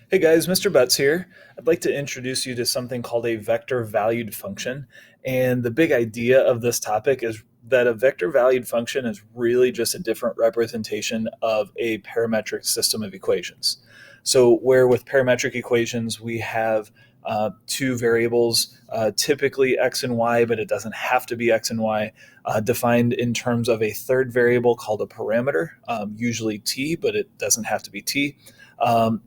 Hey guys, Mr. Betts here. I'd like to introduce you to something called a vector valued function. And the big idea of this topic is that a vector valued function is really just a different representation of a parametric system of equations. So, where with parametric equations, we have two variables, typically x and y, but it doesn't have to be x and y, defined in terms of a third variable called a parameter, usually t, but it doesn't have to be t. Um,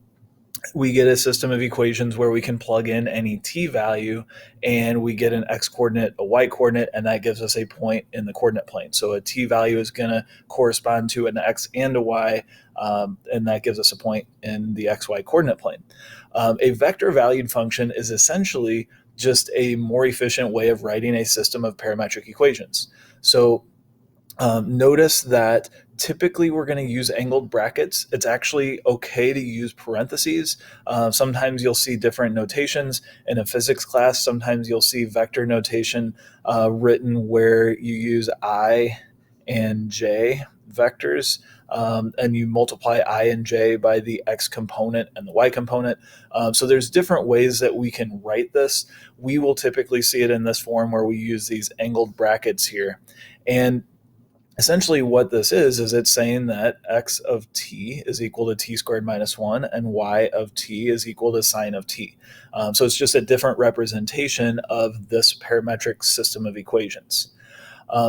we get a system of equations where we can plug in any t value and we get an x coordinate, a y coordinate, and that gives us a point in the coordinate plane. So a t value is going to correspond to an x and a y, and that gives us a point in the xy coordinate plane. A vector valued function is essentially just a more efficient way of writing a system of parametric equations. So notice that typically we're going to use angled brackets. It's actually okay to use parentheses. Sometimes you'll see different notations in a physics class. Sometimes you'll see vector notation written where you use I and j vectors, and you multiply I and j by the x component and the y component. So there's different ways that we can write this. We will typically see it in this form where we use these angled brackets here. And essentially what this is it's saying that x of t is equal to t squared minus 1 and y of t is equal to sine of t. So it's just a different representation of this parametric system of equations.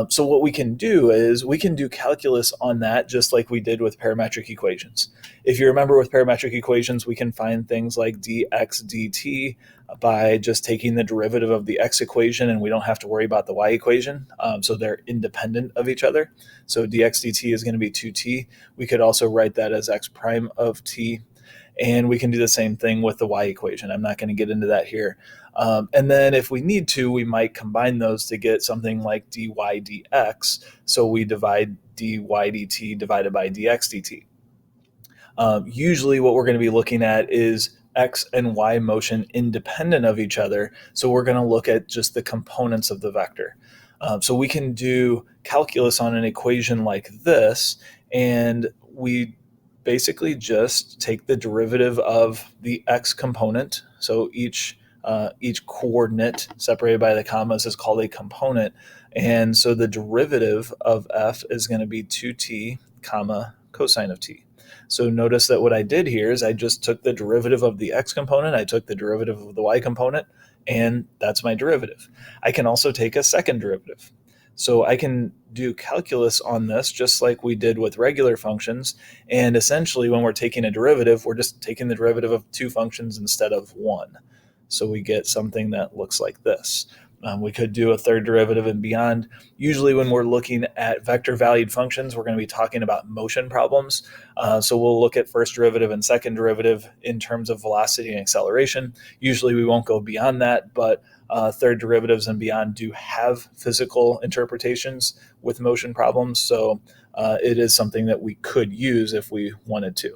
So what we can do is we can do calculus on that just like we did with parametric equations. If you remember with parametric equations, we can find things like dx dt by just taking the derivative of the x equation, and we don't have to worry about the y equation. So they're independent of each other. So dx dt is going to be 2t. We could also write that as x prime of t. And we can do the same thing with the y equation. I'm not going to get into that here. And then if we need to, we might combine those to get something like dy dx. So we divide dy dt divided by dx dt. Usually what we're going to be looking at is x and y motion independent of each other. So we're going to look at just the components of the vector. So we can do calculus on an equation like this, and we basically just take the derivative of the x component. So each coordinate separated by the commas is called a component. And so the derivative of f is going to be 2t comma cosine of t. So notice that what I did here is I just took the derivative of the x component, I took the derivative of the y component, and that's my derivative. I can also take a second derivative. So I can do calculus on this just like we did with regular functions. And essentially when we're taking a derivative, we're just taking the derivative of two functions instead of one. So we get something that looks like this. We could do a third derivative and beyond. Usually when we're looking at vector valued functions, we're going to be talking about motion problems. So we'll look at first derivative and second derivative in terms of velocity and acceleration. Usually we won't go beyond that, but third derivatives and beyond do have physical interpretations with motion problems. So it is something that we could use if we wanted to.